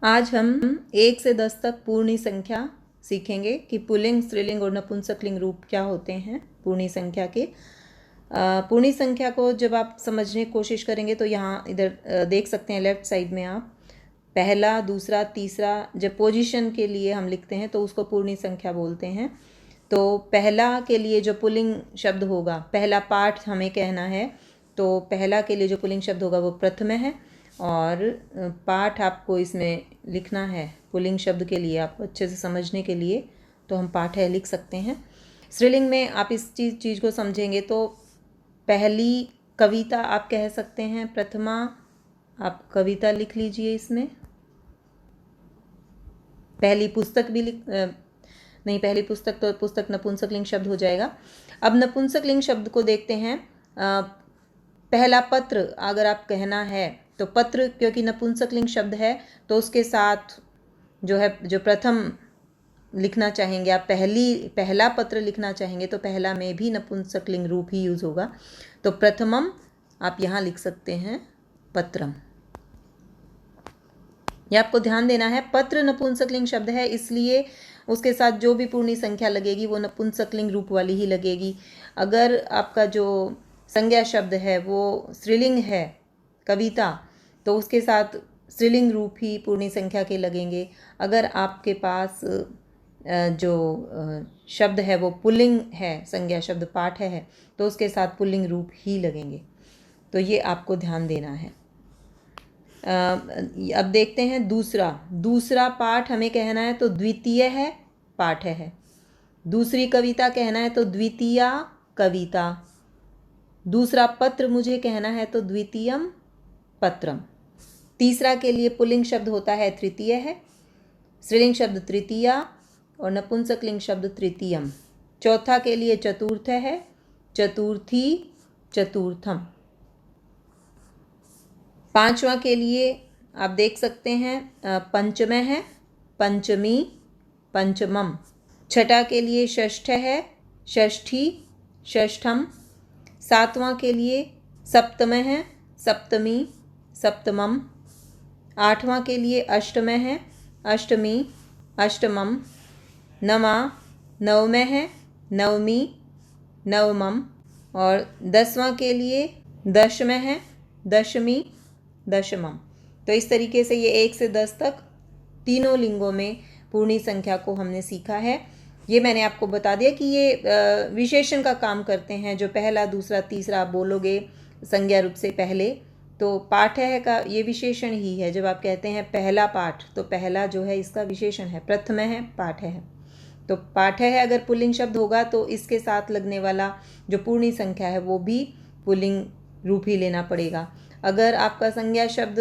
आज हम 1 से 10 तक पूर्णी संख्या सीखेंगे कि पुल्लिंग, स्त्रीलिंग और नपुंसकलिंग रूप क्या होते हैं पूर्णी संख्या के। पूर्णी संख्या को जब आप समझने की कोशिश करेंगे तो यहाँ इधर देख सकते हैं लेफ्ट साइड में आप पहला, दूसरा, तीसरा जब पोजीशन के लिए हम लिखते हैं तो उसको पूर्णी संख्या बोलते हैं। तो पहला के लिए जो पुल्लिंग शब्द होगा, पहला पाठ हमें कहना है, तो पहला के लिए जो पुल्लिंग शब्द होगा वो प्रथम है और पाठ आपको इसमें लिखना है पुल्लिंग शब्द के लिए, आपको अच्छे से समझने के लिए तो हम पाठ है लिख सकते हैं। स्त्रीलिंग में आप इस चीज़ को समझेंगे तो पहली कविता आप कह सकते हैं, प्रथमा आप कविता लिख लीजिए इसमें। पहली पुस्तक भी नहीं, पहली पुस्तक तो पुस्तक नपुंसकलिंग शब्द हो जाएगा। अब नपुंसकलिंग शब्द को देखते हैं। पहला पत्र अगर आप कहना है तो पत्र, क्योंकि नपुंसकलिंग शब्द है तो उसके साथ जो प्रथम लिखना चाहेंगे आप, पहला पत्र लिखना चाहेंगे तो पहला में भी नपुंसकलिंग रूप ही यूज़ होगा। तो प्रथमम आप यहाँ लिख सकते हैं पत्रम। यह आपको ध्यान देना है, पत्र नपुंसकलिंग शब्द है इसलिए उसके साथ जो भी पूर्णी संख्या लगेगी वो नपुंसकलिंग रूप वाली ही लगेगी। अगर आपका जो संज्ञा शब्द है वो स्त्रीलिंग है, कविता, तो उसके साथ स्त्रीलिंग रूप ही पूर्णी संख्या के लगेंगे। अगर आपके पास जो शब्द है वो पुल्लिंग है, संज्ञा शब्द पाठ है, तो उसके साथ पुल्लिंग रूप ही लगेंगे। तो ये आपको ध्यान देना है। अब देखते हैं दूसरा पाठ हमें कहना है तो द्वितीय है, पाठ है। दूसरी कविता कहना है तो द्वितीया कविता। दूसरा पत्र मुझे कहना है तो द्वितीयम पत्रम। तीसरा के लिए पुल्लिंग शब्द होता है तृतीय है, स्त्रीलिंग शब्द तृतीया और नपुंसकलिंग शब्द तृतीयम। चौथा के लिए चतुर्थ है, चतुर्थी, चतुर्थम। पांचवा के लिए आप देख सकते हैं पंचम है, पंचमी, पंचमम। छठा के लिए षष्ठ है, षष्ठी, षष्ठम। सातवां के लिए सप्तम है, सप्तमी, सप्तमम। आठवां के लिए अष्टम है, अष्टमी, अष्टमम। नवम है, नवमी, नवमम। और 10वां के लिए दशम है, दशमी, दशमम। तो इस तरीके से ये 1 से 10 तक तीनों लिंगों में पूर्णी संख्या को हमने सीखा है। ये मैंने आपको बता दिया कि ये विशेषण का काम करते हैं। जो पहला, दूसरा, तीसरा आप बोलोगे संज्ञा रूप से पहले, तो पाठ है का ये विशेषण ही है। जब आप कहते हैं पहला पाठ तो पहला जो है इसका विशेषण है, प्रथम है, पाठ है। तो पाठ है अगर पुल्लिंग शब्द होगा तो इसके साथ लगने वाला जो पूर्णी संख्या है वो भी पुल्लिंग रूप ही लेना पड़ेगा। अगर आपका संज्ञा शब्द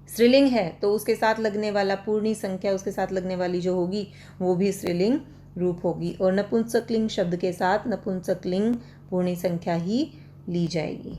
स्त्रीलिंग है तो उसके साथ लगने वाला पूर्णी संख्या, उसके साथ लगने वाली जो होगी वो भी स्त्रीलिंग रूप होगी। और नपुंसकलिंग शब्द के साथ नपुंसकलिंग पूर्णी संख्या ही ली जाएगी।